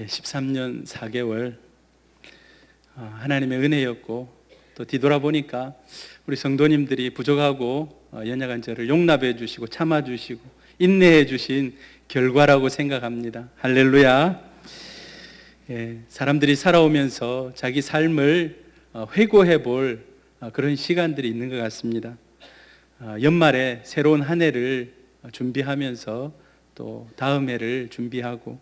13년 4개월 하나님의 은혜였고, 또 뒤돌아보니까 우리 성도님들이 부족하고 연약한 저를 용납해 주시고 참아 주시고 인내해 주신 결과라고 생각합니다. 할렐루야. 사람들이 살아오면서 자기 삶을 회고해 볼 그런 시간들이 있는 것 같습니다. 연말에 새로운 한 해를 준비하면서 또 다음 해를 준비하고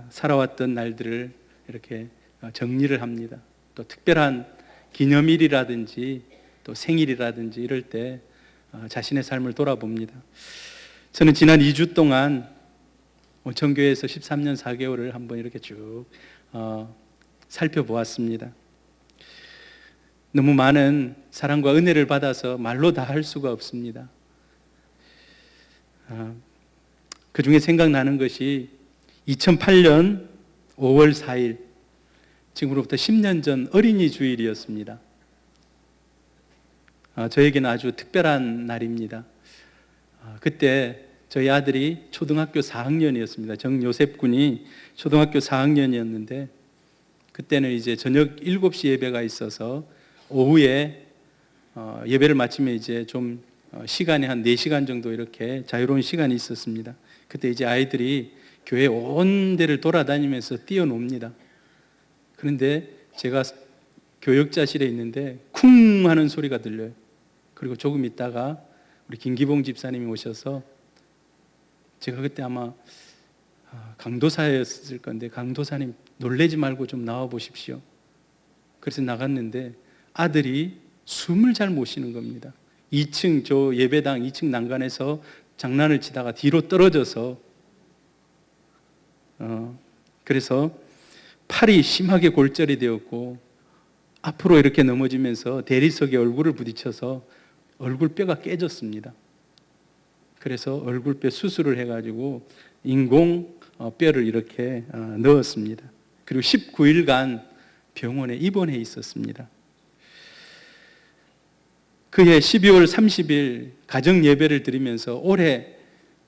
살아왔던 날들을 이렇게 정리를 합니다. 또 특별한 기념일이라든지 또 생일이라든지 이럴 때 자신의 삶을 돌아봅니다. 저는 지난 2주 동안 온천교회에서 13년 4개월을 한번 이렇게 쭉 살펴보았습니다. 너무 많은 사랑과 은혜를 받아서 말로 다 할 수가 없습니다. 그 중에 생각나는 것이 2008년 5월 4일, 지금으로부터 10년 전 어린이 주일이었습니다. 저에게는 아주 특별한 날입니다. 그때 저희 아들이 초등학교 4학년이었습니다. 정요셉 군이 초등학교 4학년이었는데 그때는 이제 저녁 7시 예배가 있어서 오후에 예배를 마치면 이제 좀 시간이 한 4시간 정도 이렇게 자유로운 시간이 있었습니다. 그때 이제 아이들이 교회 온 데를 돌아다니면서 뛰어놉니다. 그런데 제가 교역자실에 있는데 쿵 하는 소리가 들려요. 그리고 조금 있다가 우리 김기봉 집사님이 오셔서, 제가 그때 아마 강도사였을 건데, 강도사님 놀래지 말고 좀 나와 보십시오. 그래서 나갔는데 아들이 숨을 잘 못 쉬는 겁니다. 2층 저 예배당 2층 난간에서 장난을 치다가 뒤로 떨어져서 그래서 팔이 심하게 골절이 되었고 앞으로 이렇게 넘어지면서 대리석에 얼굴을 부딪혀서 얼굴뼈가 깨졌습니다. 그래서 얼굴뼈 수술을 해가지고 인공 뼈를 이렇게 넣었습니다. 그리고 19일간 병원에 입원해 있었습니다. 그해 12월 30일 가정 예배를 드리면서 올해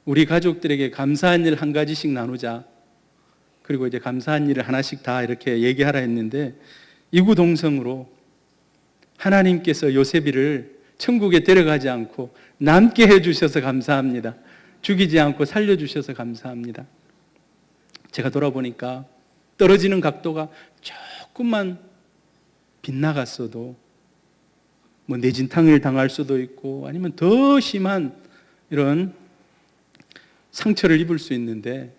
우리 가족들에게 감사한 일 한 가지씩 나누자, 그리고 이제 감사한 일을 하나씩 다 이렇게 얘기하라 했는데, 이구동성으로 하나님께서 요셉이를 천국에 데려가지 않고 남게 해주셔서 감사합니다. 죽이지 않고 살려주셔서 감사합니다. 제가 돌아보니까 떨어지는 각도가 조금만 빗나갔어도 뭐 내진탕을 당할 수도 있고 아니면 더 심한 이런 상처를 입을 수 있는데,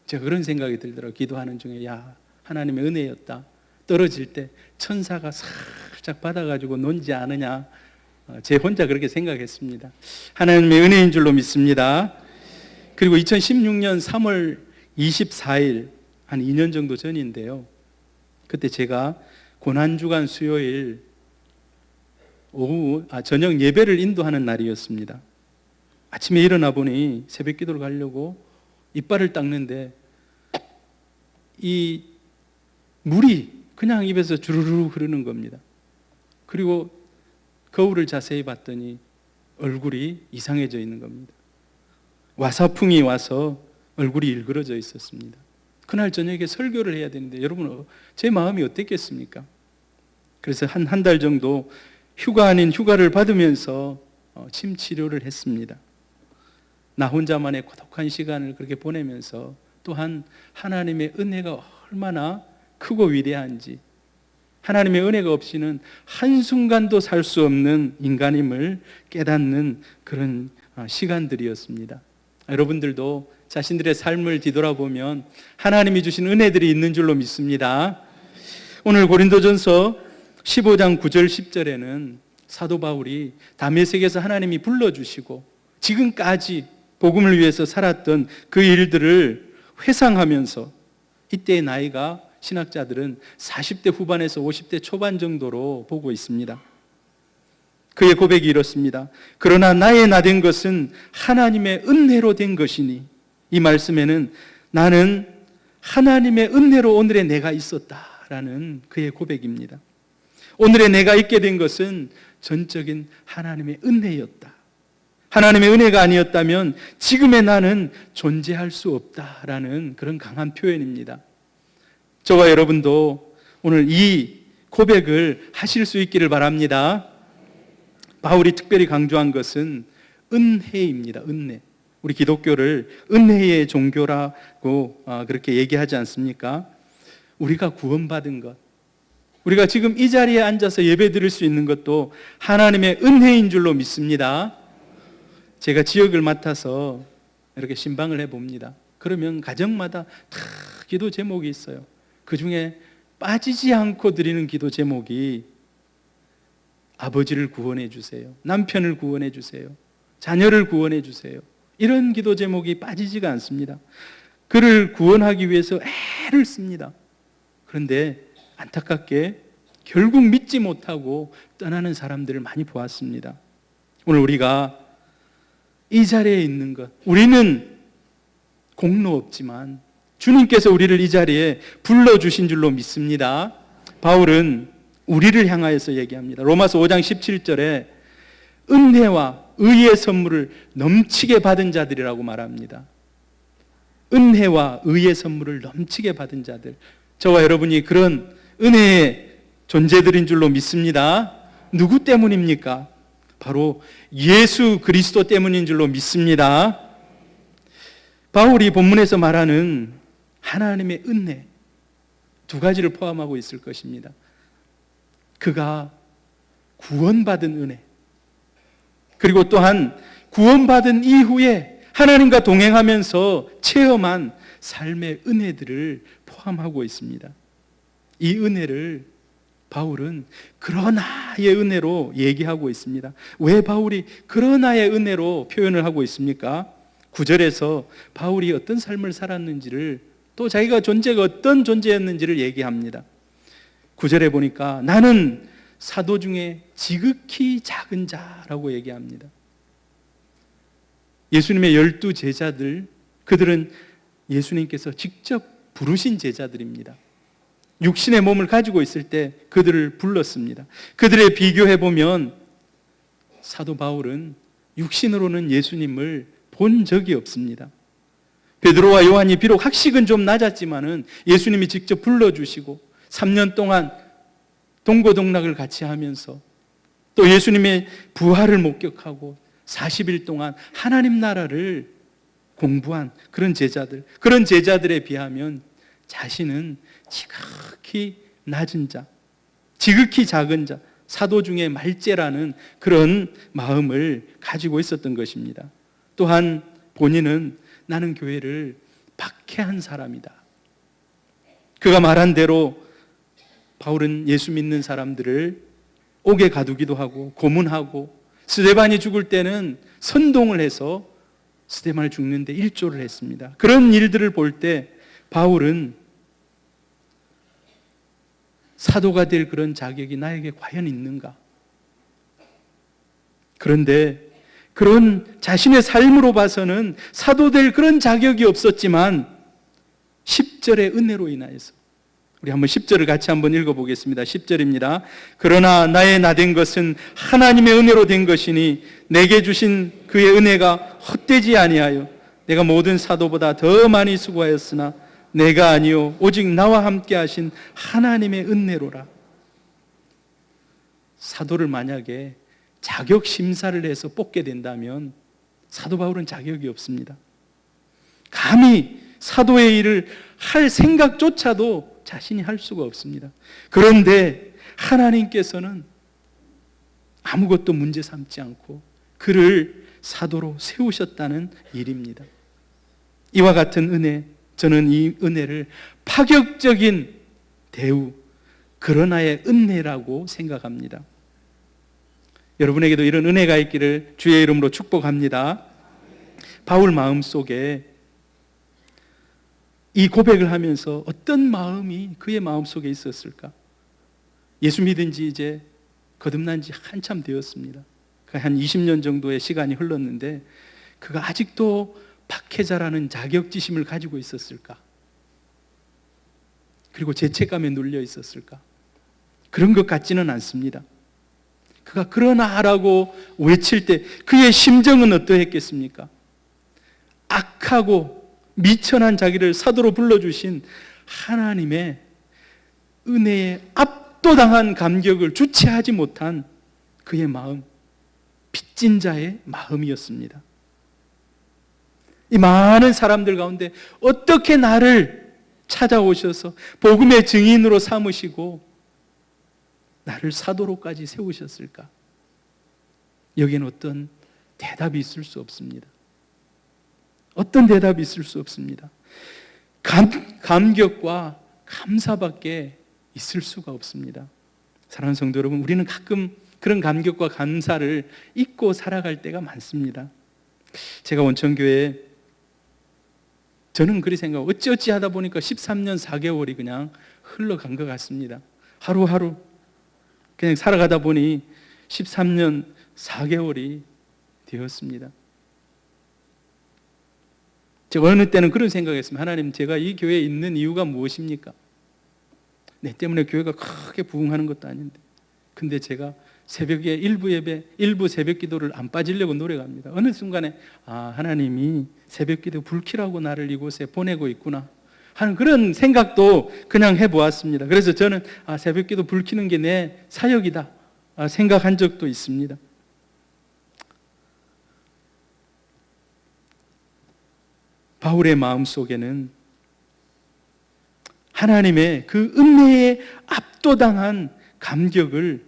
제가 그런 생각이 들더라고요. 기도하는 중에, 야, 하나님의 은혜였다. 떨어질 때 천사가 살짝 받아가지고 놓지 않으냐. 제 혼자 그렇게 생각했습니다. 하나님의 은혜인 줄로 믿습니다. 그리고 2016년 3월 24일, 한 2년 정도 전인데요, 그때 제가 고난주간 수요일 저녁 예배를 인도하는 날이었습니다. 아침에 일어나 보니 새벽 기도를 가려고 이빨을 닦는데 이 물이 그냥 입에서 주르르 흐르는 겁니다. 그리고 거울을 자세히 봤더니 얼굴이 이상해져 있는 겁니다. 와사풍이 와서 얼굴이 일그러져 있었습니다. 그날 저녁에 설교를 해야 되는데 여러분, 제 마음이 어땠겠습니까? 그래서 한 달 정도 휴가 아닌 휴가를 받으면서 침 치료를 했습니다. 나 혼자만의 고독한 시간을 그렇게 보내면서, 또한 하나님의 은혜가 얼마나 크고 위대한지, 하나님의 은혜가 없이는 한순간도 살 수 없는 인간임을 깨닫는 그런 시간들이었습니다. 여러분들도 자신들의 삶을 뒤돌아보면 하나님이 주신 은혜들이 있는 줄로 믿습니다. 오늘 고린도전서 15장 9절 10절에는 사도 바울이 다메섹에서 하나님이 불러주시고 지금까지 복음을 위해서 살았던 그 일들을 회상하면서, 이때의 나이가 신학자들은 40대 후반에서 50대 초반 정도로 보고 있습니다. 그의 고백이 이렇습니다. 그러나 나의 나 된 것은 하나님의 은혜로 된 것이니, 이 말씀에는 나는 하나님의 은혜로 오늘의 내가 있었다라는 그의 고백입니다. 오늘의 내가 있게 된 것은 전적인 하나님의 은혜였다. 하나님의 은혜가 아니었다면 지금의 나는 존재할 수 없다라는 그런 강한 표현입니다. 저와 여러분도 오늘 이 고백을 하실 수 있기를 바랍니다. 바울이 특별히 강조한 것은 은혜입니다. 은혜. 우리 기독교를 은혜의 종교라고 그렇게 얘기하지 않습니까? 우리가 구원받은 것, 우리가 지금 이 자리에 앉아서 예배 드릴 수 있는 것도 하나님의 은혜인 줄로 믿습니다. 제가 지역을 맡아서 이렇게 신방을 해봅니다. 그러면 가정마다 다 기도 제목이 있어요. 그 중에 빠지지 않고 드리는 기도 제목이 아버지를 구원해 주세요, 남편을 구원해 주세요, 자녀를 구원해 주세요, 이런 기도 제목이 빠지지가 않습니다. 그를 구원하기 위해서 애를 씁니다. 그런데 안타깝게 결국 믿지 못하고 떠나는 사람들을 많이 보았습니다. 오늘 우리가 이 자리에 있는 것, 우리는 공로 없지만 주님께서 우리를 이 자리에 불러주신 줄로 믿습니다. 바울은 우리를 향하여서 얘기합니다. 로마서 5장 17절에 은혜와 의의 선물을 넘치게 받은 자들이라고 말합니다. 은혜와 의의 선물을 넘치게 받은 자들, 저와 여러분이 그런 은혜의 존재들인 줄로 믿습니다. 누구 때문입니까? 바로 예수 그리스도 때문인 줄로 믿습니다. 바울이 본문에서 말하는 하나님의 은혜, 두 가지를 포함하고 있을 것입니다. 그가 구원받은 은혜, 그리고 또한 구원받은 이후에 하나님과 동행하면서 체험한 삶의 은혜들을 포함하고 있습니다. 이 은혜를 바울은 그러나의 은혜로 얘기하고 있습니다. 왜 바울이 그러나의 은혜로 표현을 하고 있습니까? 9절에서 바울이 어떤 삶을 살았는지를, 또 자기가 존재가 어떤 존재였는지를 얘기합니다. 9절에 보니까 나는 사도 중에 지극히 작은 자라고 얘기합니다. 예수님의 12 제자들, 그들은 예수님께서 직접 부르신 제자들입니다. 육신의 몸을 가지고 있을 때 그들을 불렀습니다. 그들에 비교해보면 사도 바울은 육신으로는 예수님을 본 적이 없습니다. 베드로와 요한이 비록 학식은 좀 낮았지만은 예수님이 직접 불러주시고 3년 동안 동고동락을 같이 하면서 또 예수님의 부활을 목격하고 40일 동안 하나님 나라를 공부한 그런 제자들, 그런 제자들에 비하면 자신은 지극히 낮은 자, 지극히 작은 자, 사도 중에 말째라는 그런 마음을 가지고 있었던 것입니다. 또한 본인은 나는 교회를 박해한 사람이다. 그가 말한 대로 바울은 예수 믿는 사람들을 옥에 가두기도 하고 고문하고, 스데반이 죽을 때는 선동을 해서 스데반이 죽는데 일조를 했습니다. 그런 일들을 볼 때 바울은 사도가 될 그런 자격이 나에게 과연 있는가? 그런데 그런 자신의 삶으로 봐서는 사도 될 그런 자격이 없었지만 10절의 은혜로 인하여서, 우리 한번 10절을 같이 한번 읽어보겠습니다. 10절입니다. 그러나 나의 나된 것은 하나님의 은혜로 된 것이니 내게 주신 그의 은혜가 헛되지 아니하여 내가 모든 사도보다 더 많이 수고하였으나 내가 아니요 오직 나와 함께 하신 하나님의 은혜로라. 사도를 만약에 자격 심사를 해서 뽑게 된다면 사도 바울은 자격이 없습니다. 감히 사도의 일을 할 생각조차도 자신이 할 수가 없습니다. 그런데 하나님께서는 아무것도 문제 삼지 않고 그를 사도로 세우셨다는 일입니다. 이와 같은 은혜, 저는 이 은혜를 파격적인 대우, 그러나의 은혜라고 생각합니다. 여러분에게도 이런 은혜가 있기를 주의 이름으로 축복합니다. 바울 마음속에 이 고백을 하면서 어떤 마음이 그의 마음속에 있었을까? 예수 믿은 지 이제 거듭난 지 한참 되었습니다. 한 20년 정도의 시간이 흘렀는데 그가 아직도 박해자라는 자격지심을 가지고 있었을까? 그리고 죄책감에 눌려 있었을까? 그런 것 같지는 않습니다. 그가 그러나라고 외칠 때 그의 심정은 어떠했겠습니까? 악하고 미천한 자기를 사도로 불러주신 하나님의 은혜에 압도당한 감격을 주체하지 못한 그의 마음, 빚진 자의 마음이었습니다. 이 많은 사람들 가운데 어떻게 나를 찾아오셔서 복음의 증인으로 삼으시고 나를 사도로까지 세우셨을까? 여기에는 어떤 대답이 있을 수 없습니다. 어떤 대답이 있을 수 없습니다. 감격과 감사밖에 있을 수가 없습니다. 사랑하는 성도 여러분, 우리는 가끔 그런 감격과 감사를 잊고 살아갈 때가 많습니다. 제가 원천교회에 저는 그리 생각하고 어찌어찌 하다 보니까 13년 4개월이 그냥 흘러간 것 같습니다. 하루하루 그냥 살아가다 보니 13년 4개월이 되었습니다. 제가 어느 때는 그런 생각했습니다. 하나님, 제가 이 교회에 있는 이유가 무엇입니까? 내 때문에 교회가 크게 부흥하는 것도 아닌데. 근데 제가 새벽에 일부 새벽 기도를 안 빠지려고 노력합니다. 어느 순간에 하나님이 새벽 기도 불키라고 나를 이곳에 보내고 있구나 하는 그런 생각도 그냥 해보았습니다. 그래서 저는 새벽 기도 불키는 게 내 사역이다 생각한 적도 있습니다. 바울의 마음속에는 하나님의 그 은혜에 압도당한 감격을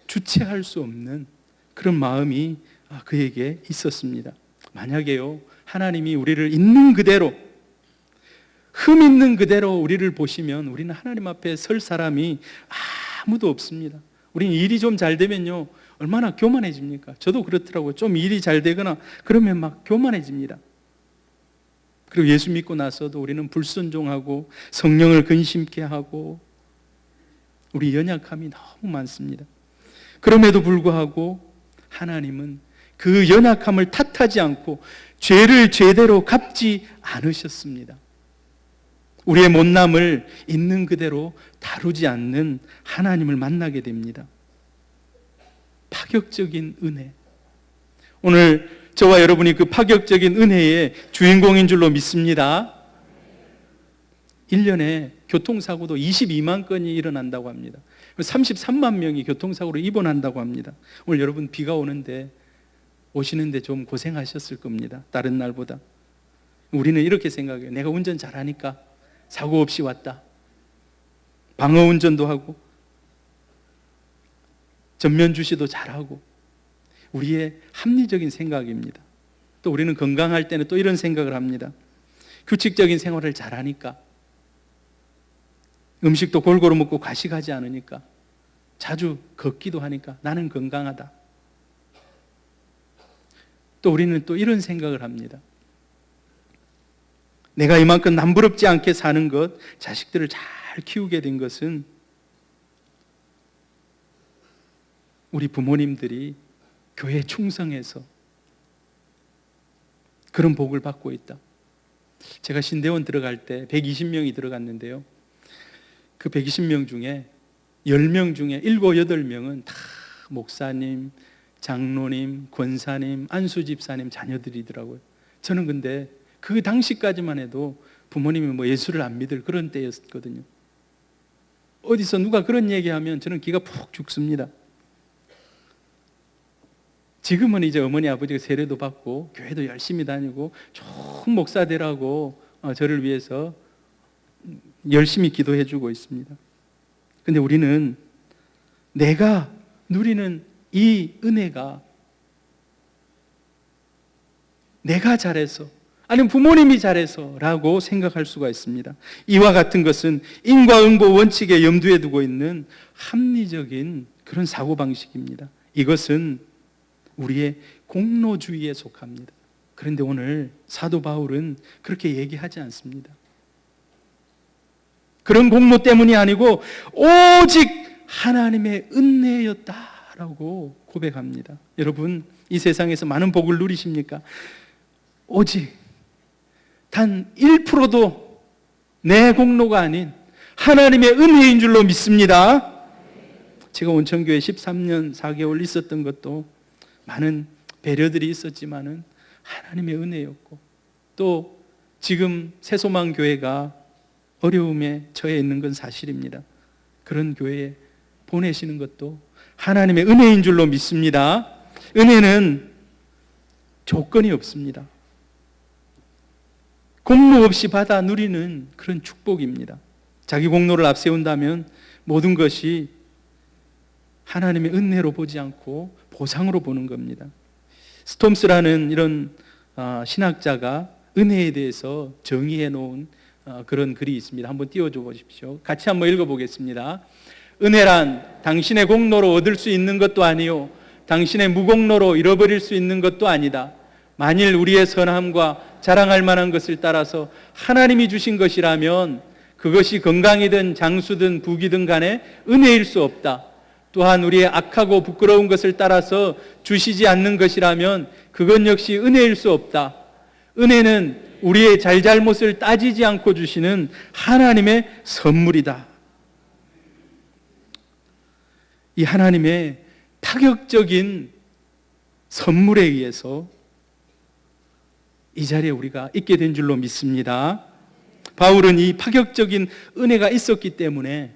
주체할 수 없는 그런 마음이 그에게 있었습니다. 만약에요, 하나님이 우리를 있는 그대로, 흠 있는 그대로 우리를 보시면 우리는 하나님 앞에 설 사람이 아무도 없습니다. 우리는 일이 좀 잘 되면요, 얼마나 교만해집니까? 저도 그렇더라고요. 좀 일이 잘 되거나 그러면 막 교만해집니다. 그리고 예수 믿고 나서도 우리는 불순종하고 성령을 근심케 하고 우리 연약함이 너무 많습니다. 그럼에도 불구하고 하나님은 그 연약함을 탓하지 않고 죄를 죄대로 갚지 않으셨습니다. 우리의 못남을 있는 그대로 다루지 않는 하나님을 만나게 됩니다. 파격적인 은혜. 오늘 저와 여러분이 그 파격적인 은혜의 주인공인 줄로 믿습니다. 1년에 교통사고도 22만 건이 일어난다고 합니다. 33만 명이 교통사고로 입원한다고 합니다. 오늘 여러분 비가 오는데 오시는데 좀 고생하셨을 겁니다. 다른 날보다. 우리는 이렇게 생각해요. 내가 운전 잘하니까 사고 없이 왔다. 방어 운전도 하고 전면 주시도 잘하고, 우리의 합리적인 생각입니다. 또 우리는 건강할 때는 또 이런 생각을 합니다. 규칙적인 생활을 잘하니까, 음식도 골고루 먹고 과식하지 않으니까, 자주 걷기도 하니까 나는 건강하다. 또 우리는 또 이런 생각을 합니다. 내가 이만큼 남부럽지 않게 사는 것, 자식들을 잘 키우게 된 것은 우리 부모님들이 교회에 충성해서 그런 복을 받고 있다. 제가 신대원 들어갈 때 120명이 들어갔는데요, 그 120명 중에 10명 중에 7, 8명은 다 목사님, 장로님, 권사님, 안수집사님 자녀들이더라고요. 저는 근데 그 당시까지만 해도 부모님이 뭐 예수를 안 믿을 그런 때였거든요. 어디서 누가 그런 얘기하면 저는 기가 푹 죽습니다. 지금은 이제 어머니 아버지가 세례도 받고 교회도 열심히 다니고 좋은 목사 되라고 저를 위해서 열심히 기도해 주고 있습니다. 근데 우리는 내가 누리는 이 은혜가 내가 잘해서, 아니면 부모님이 잘해서 라고 생각할 수가 있습니다. 이와 같은 것은 인과응보 원칙에 염두에 두고 있는 합리적인 그런 사고방식입니다. 이것은 우리의 공로주의에 속합니다. 그런데 오늘 사도 바울은 그렇게 얘기하지 않습니다. 그런 공로 때문이 아니고 오직 하나님의 은혜였다라고 고백합니다. 여러분, 이 세상에서 많은 복을 누리십니까? 오직 단 1%도 내 공로가 아닌 하나님의 은혜인 줄로 믿습니다. 제가 온천교회 13년 4개월 있었던 것도 많은 배려들이 있었지만은 하나님의 은혜였고, 또 지금 새소망교회가 어려움에 처해 있는 건 사실입니다. 그런 교회에 보내시는 것도 하나님의 은혜인 줄로 믿습니다. 은혜는 조건이 없습니다. 공로 없이 받아 누리는 그런 축복입니다. 자기 공로를 앞세운다면 모든 것이 하나님의 은혜로 보지 않고 보상으로 보는 겁니다. 스톰스라는 이런 신학자가 은혜에 대해서 정의해 놓은 그런 글이 있습니다. 한번 띄워줘 보십시오. 같이 한번 읽어보겠습니다. 은혜란 당신의 공로로 얻을 수 있는 것도 아니요 당신의 무공로로 잃어버릴 수 있는 것도 아니다. 만일 우리의 선함과 자랑할 만한 것을 따라서 하나님이 주신 것이라면 그것이 건강이든 장수든 부귀든 간에 은혜일 수 없다. 또한 우리의 악하고 부끄러운 것을 따라서 주시지 않는 것이라면 그것 역시 은혜일 수 없다. 은혜는 우리의 잘잘못을 따지지 않고 주시는 하나님의 선물이다. 이 하나님의 파격적인 선물에 의해서 이 자리에 우리가 있게 된 줄로 믿습니다. 바울은 이 파격적인 은혜가 있었기 때문에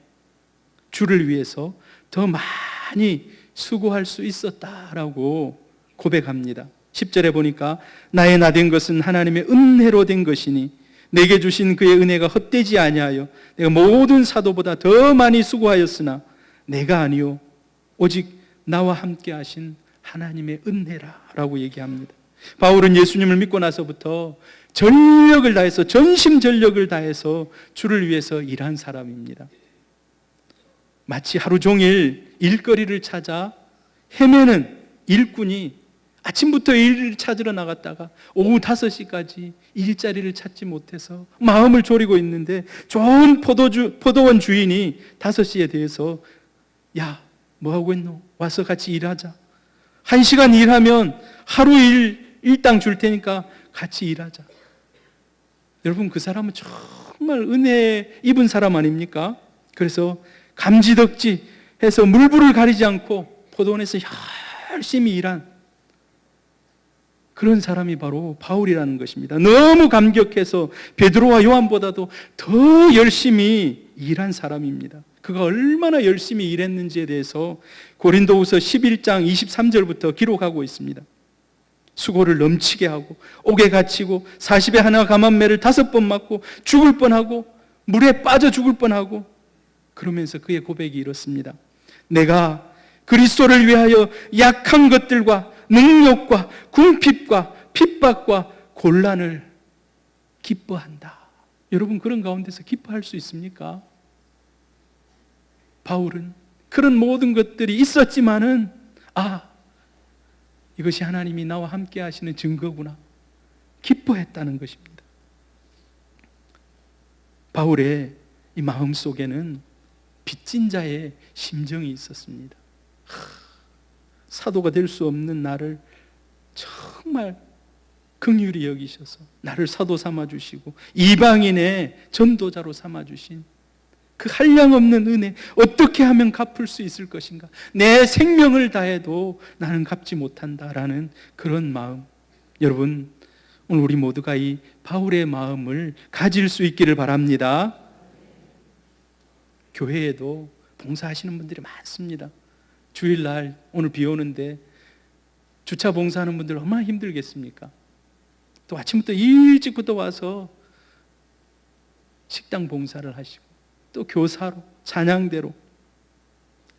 주를 위해서 더 많이 수고할 수 있었다라고 고백합니다. 10절에 보니까 나의 나된 것은 하나님의 은혜로 된 것이니 내게 주신 그의 은혜가 헛되지 아니하여 내가 모든 사도보다 더 많이 수고하였으나 내가 아니요 오직 나와 함께 하신 하나님의 은혜라라고 얘기합니다. 바울은 예수님을 믿고 나서부터 전력을 다해서 전심전력을 다해서 주를 위해서 일한 사람입니다. 마치 하루 종일 일거리를 찾아 헤매는 일꾼이 아침부터 일을 찾으러 나갔다가 오후 5시까지 일자리를 찾지 못해서 마음을 졸이고 있는데 좋은 포도원 주인이 5시에 대해서 야, 뭐하고 있노? 와서 같이 일하자. 1시간 일하면 하루 일당 줄 테니까 같이 일하자. 여러분, 그 사람은 정말 은혜 입은 사람 아닙니까? 그래서 감지덕지 해서 물불을 가리지 않고 포도원에서 열심히 일한 그런 사람이 바로 바울이라는 것입니다. 너무 감격해서 베드로와 요한보다도 더 열심히 일한 사람입니다. 그가 얼마나 열심히 일했는지에 대해서 고린도후서 11장 23절부터 기록하고 있습니다. 수고를 넘치게 하고 옥에 갇히고 40에 하나 감한매를 5번 맞고 죽을 뻔하고 물에 빠져 죽을 뻔하고 그러면서 그의 고백이 이렇습니다. 내가 그리스도를 위하여 약한 것들과 능력과 궁핍과 핍박과 곤란을 기뻐한다. 여러분, 그런 가운데서 기뻐할 수 있습니까? 바울은 그런 모든 것들이 있었지만은 이것이 하나님이 나와 함께 하시는 증거구나 기뻐했다는 것입니다. 바울의 이 마음 속에는 빚진 자의 심정이 있었습니다. 사도가 될 수 없는 나를 정말 긍휼히 여기셔서 나를 사도 삼아주시고 이방인의 전도자로 삼아주신 그 한량없는 은혜, 어떻게 하면 갚을 수 있을 것인가? 내 생명을 다해도 나는 갚지 못한다라는 그런 마음. 여러분, 오늘 우리 모두가 이 바울의 마음을 가질 수 있기를 바랍니다. 교회에도 봉사하시는 분들이 많습니다. 주일날 오늘 비 오는데 주차 봉사하는 분들 얼마나 힘들겠습니까? 또 아침부터 일찍부터 와서 식당 봉사를 하시고 또 교사로, 찬양대로.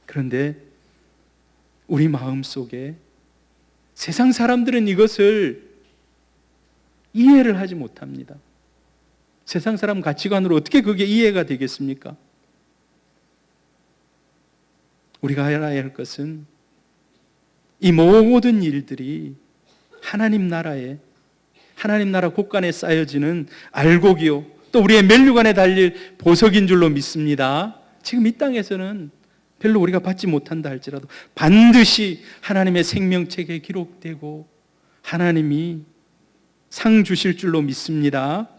그런데 우리 마음속에 세상 사람들은 이것을 이해를 하지 못합니다. 세상 사람 가치관으로 어떻게 그게 이해가 되겠습니까? 우리가 알아야 할 것은 이 모든 일들이 하나님 나라에, 하나님 나라 곳간에 쌓여지는 알곡이요 또 우리의 면류관에 달릴 보석인 줄로 믿습니다. 지금 이 땅에서는 별로 우리가 받지 못한다 할지라도 반드시 하나님의 생명책에 기록되고 하나님이 상 주실 줄로 믿습니다.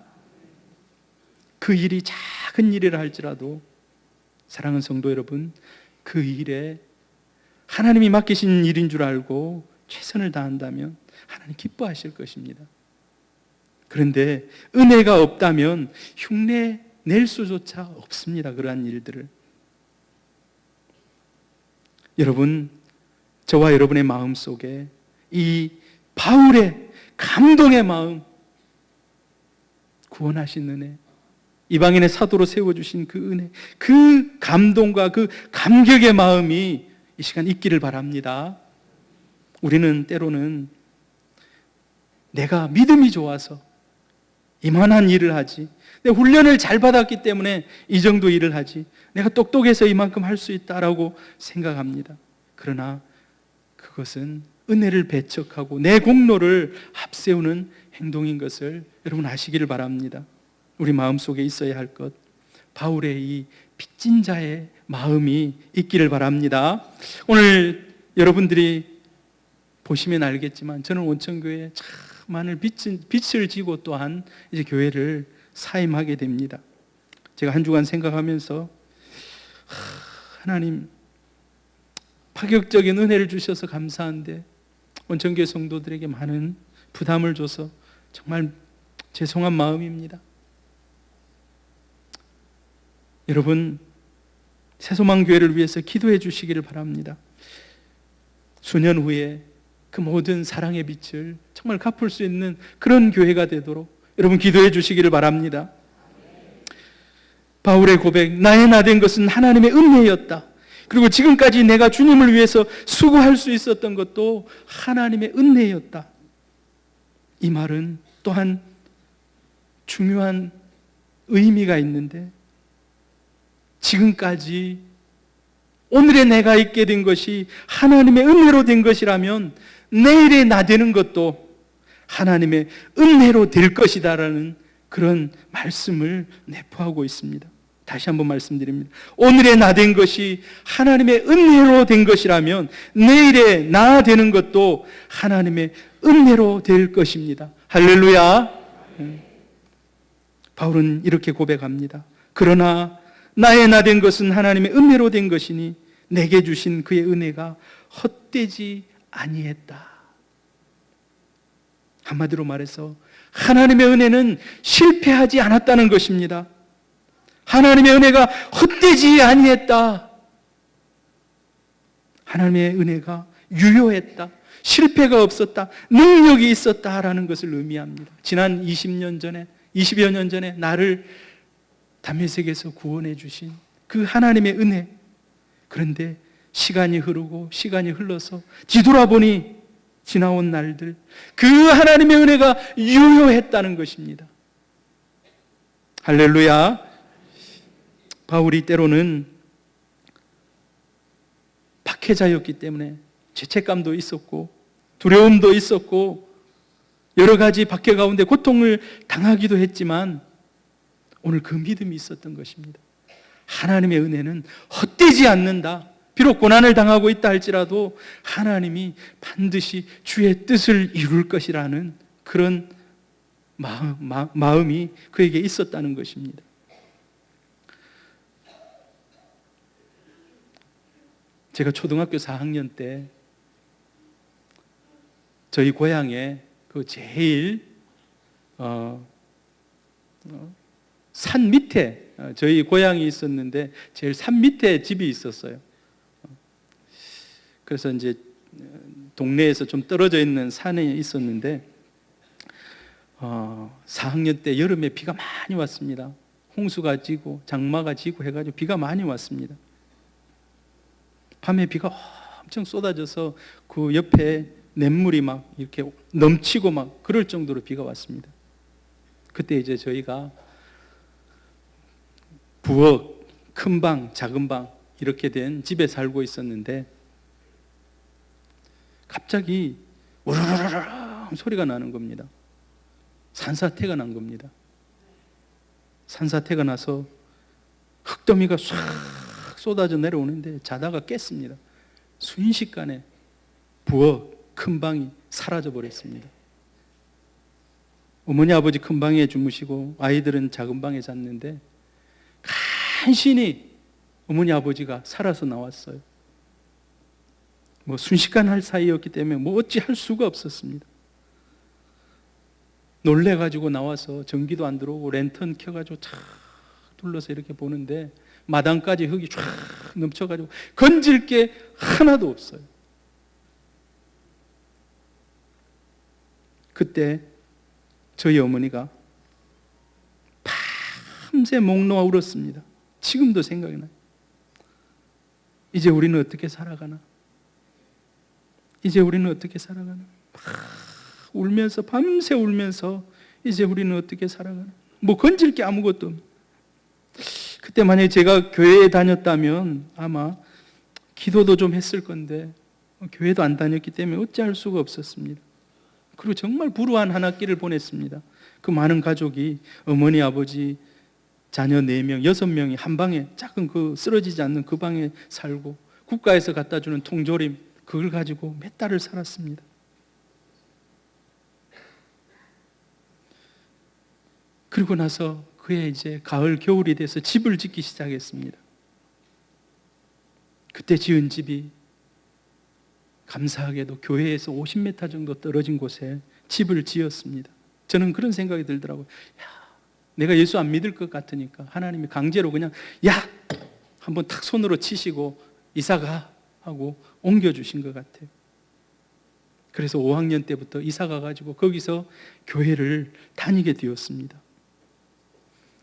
그 일이 작은 일이라 할지라도 사랑하는 성도 여러분, 그 일에 하나님이 맡기신 일인 줄 알고 최선을 다한다면 하나님 기뻐하실 것입니다. 그런데 은혜가 없다면 흉내 낼 수조차 없습니다. 그러한 일들을. 여러분, 저와 여러분의 마음 속에 이 바울의 감동의 마음, 구원하신 은혜, 이방인의 사도로 세워주신 그 은혜, 그 감동과 그 감격의 마음이 이 시간 있기를 바랍니다. 우리는 때로는 내가 믿음이 좋아서 이만한 일을 하지, 내 훈련을 잘 받았기 때문에 이 정도 일을 하지, 내가 똑똑해서 이만큼 할 수 있다라고 생각합니다. 그러나 그것은 은혜를 배척하고 내 공로를 앞세우는 행동인 것을 여러분 아시기를 바랍니다. 우리 마음속에 있어야 할 것, 바울의 이 빚진 자의 마음이 있기를 바랍니다. 오늘 여러분들이 보시면 알겠지만 저는 온천교회에 참 많은 빚을 지고 또한 이제 교회를 사임하게 됩니다. 제가 한 주간 생각하면서 하나님, 파격적인 은혜를 주셔서 감사한데 온천교회 성도들에게 많은 부담을 줘서 정말 죄송한 마음입니다. 여러분, 새소망교회를 위해서 기도해 주시기를 바랍니다. 수년 후에 그 모든 사랑의 빛을 정말 갚을 수 있는 그런 교회가 되도록 여러분 기도해 주시기를 바랍니다. 바울의 고백, 나의 나 된 것은 하나님의 은혜였다. 그리고 지금까지 내가 주님을 위해서 수고할 수 있었던 것도 하나님의 은혜였다. 이 말은 또한 중요한 의미가 있는데, 지금까지 오늘의 내가 있게 된 것이 하나님의 은혜로 된 것이라면 내일의 나 되는 것도 하나님의 은혜로 될 것이다라는 그런 말씀을 내포하고 있습니다. 다시 한번 말씀드립니다. 오늘의 나 된 것이 하나님의 은혜로 된 것이라면 내일의 나 되는 것도 하나님의 은혜로 될 것입니다. 할렐루야. 바울은 이렇게 고백합니다. 그러나 나의 나 된 것은 하나님의 은혜로 된 것이니 내게 주신 그의 은혜가 헛되지 아니했다. 한마디로 말해서 하나님의 은혜는 실패하지 않았다는 것입니다. 하나님의 은혜가 헛되지 아니했다. 하나님의 은혜가 유효했다. 실패가 없었다. 능력이 있었다라는 것을 의미합니다. 지난 20년 전에, 20여 년 전에 나를 다메섹에서 구원해 주신 그 하나님의 은혜. 그런데 시간이 흐르고 시간이 흘러서 뒤돌아보니 지나온 날들, 그 하나님의 은혜가 유효했다는 것입니다. 할렐루야. 바울이 때로는 박해자였기 때문에 죄책감도 있었고 두려움도 있었고 여러 가지 박해 가운데 고통을 당하기도 했지만 오늘 그 믿음이 있었던 것입니다. 하나님의 은혜는 헛되지 않는다. 비록 고난을 당하고 있다 할지라도 하나님이 반드시 주의 뜻을 이룰 것이라는 그런 마음이 그에게 있었다는 것입니다. 제가 초등학교 4학년 때 저희 고향에 그 제일 산 밑에 저희 고향이 있었는데 제일 산 밑에 집이 있었어요. 그래서 이제 동네에서 좀 떨어져 있는 산에 있었는데 4학년 때 여름에 비가 많이 왔습니다. 홍수가 지고 장마가 지고 해가지고 비가 많이 왔습니다. 밤에 비가 엄청 쏟아져서 그 옆에 냇물이 막 이렇게 넘치고 막 그럴 정도로 비가 왔습니다. 그때 이제 저희가 부엌, 큰 방, 작은 방 이렇게 된 집에 살고 있었는데 갑자기 우르르르 소리가 나는 겁니다. 산사태가 난 겁니다. 산사태가 나서 흙더미가 싹 쏟아져 내려오는데 자다가 깼습니다. 순식간에 부엌, 큰 방이 사라져 버렸습니다. 어머니 아버지 큰 방에 주무시고 아이들은 작은 방에 잤는데 간신히 어머니 아버지가 살아서 나왔어요. 순식간 할 사이였기 때문에 어찌 할 수가 없었습니다. 놀래가지고 나와서 전기도 안 들어오고 랜턴 켜가지고 착 둘러서 이렇게 보는데 마당까지 흙이 쫙 넘쳐가지고 건질 게 하나도 없어요. 그때 저희 어머니가 밤새 목 놓아 울었습니다. 지금도 생각이 나요. 이제 우리는 어떻게 살아가나? 이제 우리는 어떻게 살아가나? 울면서 밤새 울면서 이제 우리는 어떻게 살아가나? 뭐 건질 게 아무것도 없는. 그때 만약에 제가 교회에 다녔다면 아마 기도도 좀 했을 건데 교회도 안 다녔기 때문에 어찌할 수가 없었습니다. 그리고 정말 불우한 한 학기를 보냈습니다. 그 많은 가족이 어머니, 아버지, 자녀 4명, 6명이 한 방에 작은 그 쓰러지지 않는 그 방에 살고 국가에서 갖다 주는 통조림 그걸 가지고 몇 달을 살았습니다. 그리고 나서 그해 이제 가을, 겨울이 돼서 집을 짓기 시작했습니다. 그때 지은 집이 감사하게도 교회에서 50m 정도 떨어진 곳에 집을 지었습니다. 저는 그런 생각이 들더라고요. 내가 예수 안 믿을 것 같으니까 하나님이 강제로 그냥 한번 탁 손으로 치시고 이사가 하고 옮겨주신 것 같아요. 그래서 5학년 때부터 이사가 가지고 거기서 교회를 다니게 되었습니다.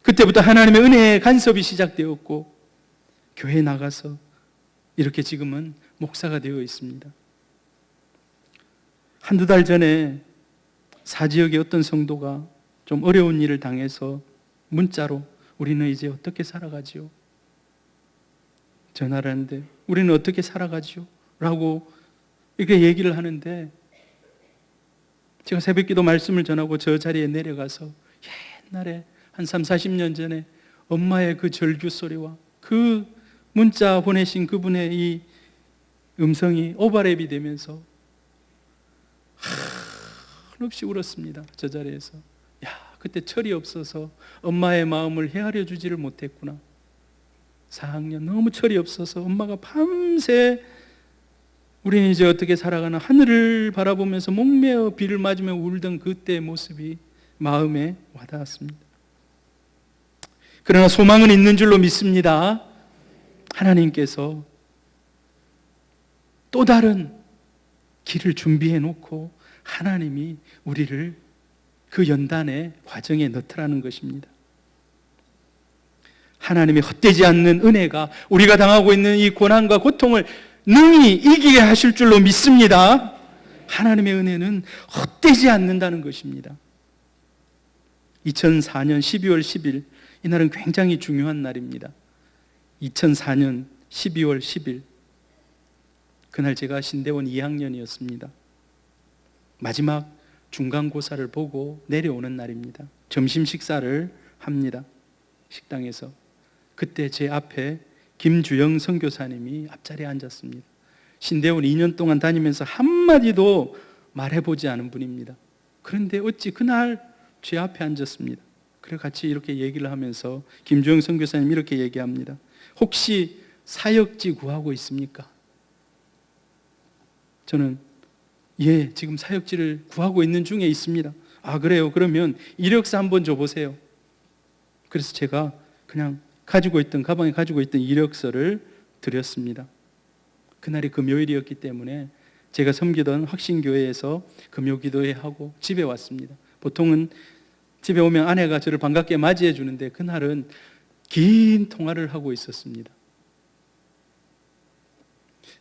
그때부터 하나님의 은혜의 간섭이 시작되었고 교회에 나가서 이렇게 지금은 목사가 되어 있습니다. 한두 달 전에 사지역의 어떤 성도가 좀 어려운 일을 당해서 문자로 우리는 이제 어떻게 살아가지요? 전화를 하는데 우리는 어떻게 살아가지요? 라고 이렇게 얘기를 하는데 제가 새벽기도 말씀을 전하고 저 자리에 내려가서 옛날에 한 3, 40년 전에 엄마의 그 절규 소리와 그 문자 보내신 그분의 이 음성이 오버랩이 되면서 한없이 울었습니다. 저 자리에서. 그때 철이 없어서 엄마의 마음을 헤아려 주지를 못했구나. 4학년 너무 철이 없어서 엄마가 밤새 우리는 이제 어떻게 살아가나 하늘을 바라보면서 목매어 비를 맞으며 울던 그때의 모습이 마음에 와닿았습니다. 그러나 소망은 있는 줄로 믿습니다. 하나님께서 또 다른 길을 준비해 놓고 하나님이 우리를 그 연단의 과정에 넣더라는 것입니다. 하나님이 헛되지 않는 은혜가 우리가 당하고 있는 이 고난과 고통을 능히 이기게 하실 줄로 믿습니다. 하나님의 은혜는 헛되지 않는다는 것입니다. 2004년 12월 10일 이날은 굉장히 중요한 날입니다. 2004년 12월 10일 그날 제가 신대원 2학년이었습니다. 마지막 중간고사를 보고 내려오는 날입니다. 점심 식사를 합니다. 식당에서. 그때 제 앞에 김주영 선교사님이 앞자리에 앉았습니다. 신대원 2년 동안 다니면서 한마디도 말해보지 않은 분입니다. 그런데 어찌 그날 제 앞에 앉았습니다. 그래 같이 이렇게 얘기를 하면서 김주영 선교사님 이렇게 얘기합니다. 혹시 사역지 구하고 있습니까? 저는 예, 지금 사역지를 구하고 있는 중에 있습니다. 아, 그래요? 그러면 이력서 한번 줘보세요. 그래서 제가 그냥 가방에 가지고 있던 이력서를 드렸습니다. 그날이 금요일이었기 때문에 제가 섬기던 확신교회에서 금요기도회 하고 집에 왔습니다. 보통은 집에 오면 아내가 저를 반갑게 맞이해 주는데 그날은 긴 통화를 하고 있었습니다.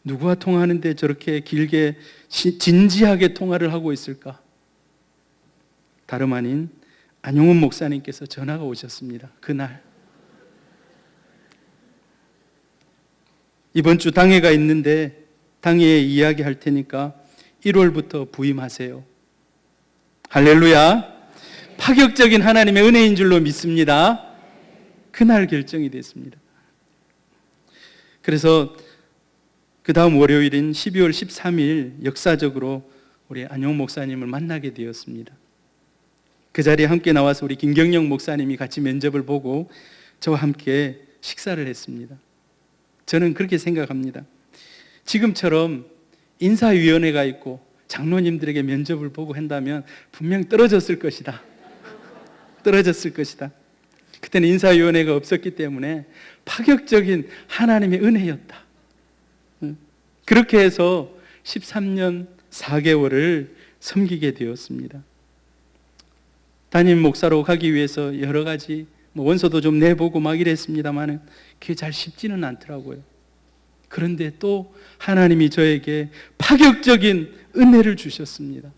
누구와 통화하는데 저렇게 길게 진지하게 통화를 하고 있을까? 다름 아닌 안용훈 목사님께서 전화가 오셨습니다. 그날 이번 주 당회가 있는데 당회에 이야기할 테니까 1월부터 부임하세요. 할렐루야. 파격적인 하나님의 은혜인 줄로 믿습니다. 그날 결정이 됐습니다. 그래서 그 다음 월요일인 12월 13일 역사적으로 우리 안용 목사님을 만나게 되었습니다. 그 자리에 함께 나와서 우리 김경영 목사님이 같이 면접을 보고 저와 함께 식사를 했습니다. 저는 그렇게 생각합니다. 지금처럼 인사위원회가 있고 장로님들에게 면접을 보고 한다면 분명 떨어졌을 것이다. 떨어졌을 것이다. 그때는 인사위원회가 없었기 때문에 파격적인 하나님의 은혜였다. 그렇게 해서 13년 4개월을 섬기게 되었습니다. 담임 목사로 가기 위해서 여러 가지 원서도 좀 내보고 막 이랬습니다만 그게 잘 쉽지는 않더라고요. 그런데 또 하나님이 저에게 파격적인 은혜를 주셨습니다.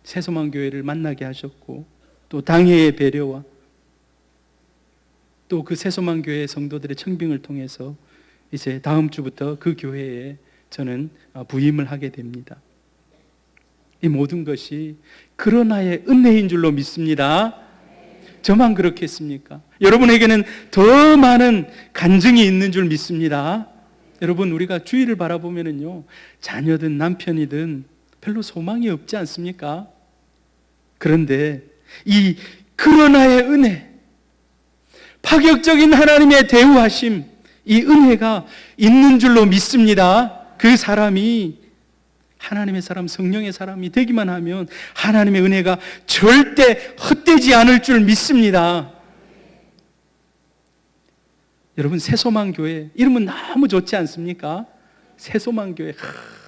새소망교회를 만나게 하셨고, 또 당회의 배려와 또 그 새소망교회 성도들의 청빙을 통해서 이제 다음 주부터 그 교회에 저는 부임을 하게 됩니다. 이 모든 것이 그러나의 은혜인 줄로 믿습니다. 저만 그렇겠습니까? 여러분에게는 더 많은 간증이 있는 줄 믿습니다. 여러분, 우리가 주위를 바라보면요, 자녀든 남편이든 별로 소망이 없지 않습니까? 그런데 이 그러나의 은혜, 파격적인 하나님의 대우하심, 이 은혜가 있는 줄로 믿습니다. 그 사람이 하나님의 사람, 성령의 사람이 되기만 하면 하나님의 은혜가 절대 헛되지 않을 줄 믿습니다. 여러분, 새소망교회 이름은 너무 좋지 않습니까? 새소망교회,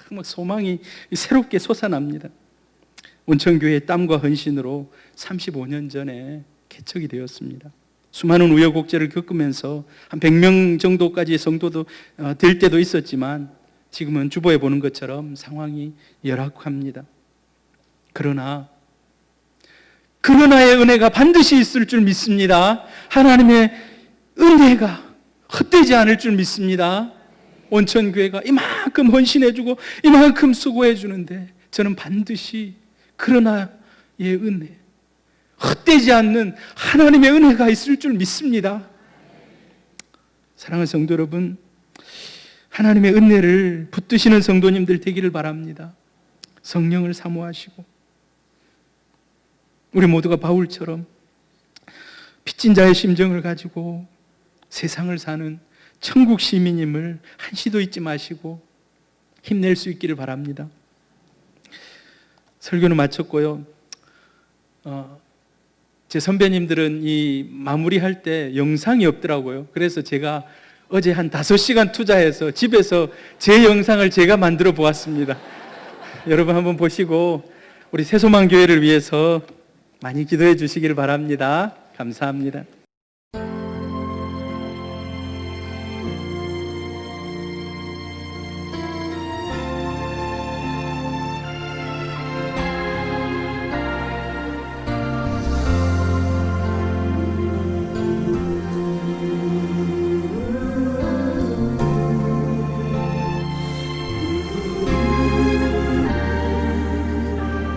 막 소망이 새롭게 솟아납니다. 온천교회의 땀과 헌신으로 35년 전에 개척이 되었습니다. 수많은 우여곡절을 겪으면서 한 100명 정도까지의 성도도 될 때도 있었지만 지금은 주보에 보는 것처럼 상황이 열악합니다. 그러나의 은혜가 반드시 있을 줄 믿습니다. 하나님의 은혜가 헛되지 않을 줄 믿습니다. 온천교회가 이만큼 헌신해주고 이만큼 수고해 주는데 저는 반드시 그러나의 은혜, 헛되지 않는 하나님의 은혜가 있을 줄 믿습니다. 사랑하는 성도 여러분, 하나님의 은혜를 붙드시는 성도님들 되기를 바랍니다. 성령을 사모하시고 우리 모두가 바울처럼 빚진 자의 심정을 가지고 세상을 사는 천국 시민임을 한시도 잊지 마시고 힘낼 수 있기를 바랍니다. 설교는 마쳤고요. 제 선배님들은 이 마무리할 때 영상이 없더라고요. 그래서 제가 어제 한 5시간 투자해서 집에서 제 영상을 제가 만들어 보았습니다. 여러분 한번 보시고 우리 새소망교회를 위해서 많이 기도해 주시기를 바랍니다. 감사합니다.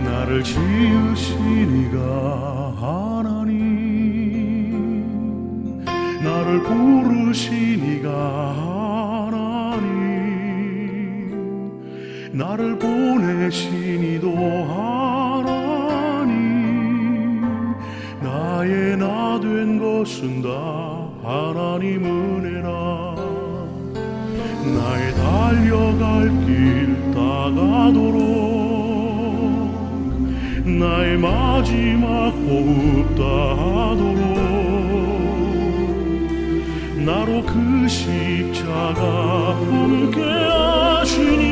나를 지으신 이가 하나님, 나를 부르신 이가 하나님, 나를 보내신 이도 하나님, 나의 나 된 것은 다 하나님 은혜라. 나의 달려갈 길 다가도록 나의 마지막 호흡 다하도록 나로 그 십자가 함께 하시니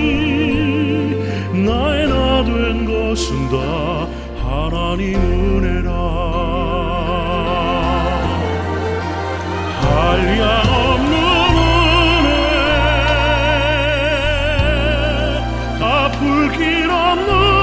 나의 나 된 것은 다 하나님 은혜라. 한량없는 은혜, 갚을 길 없는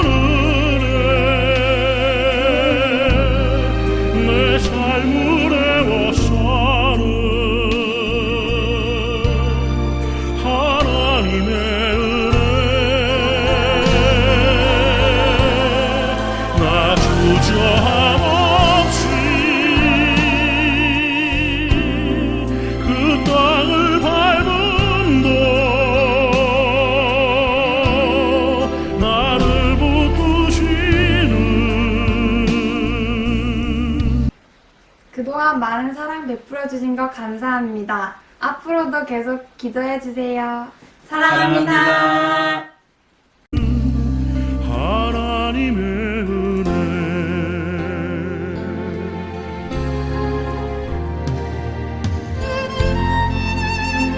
그동안 많은 사랑 베풀어 주신 것 감사합니다. 앞으로도 계속 기도해 주세요. 사랑합니다.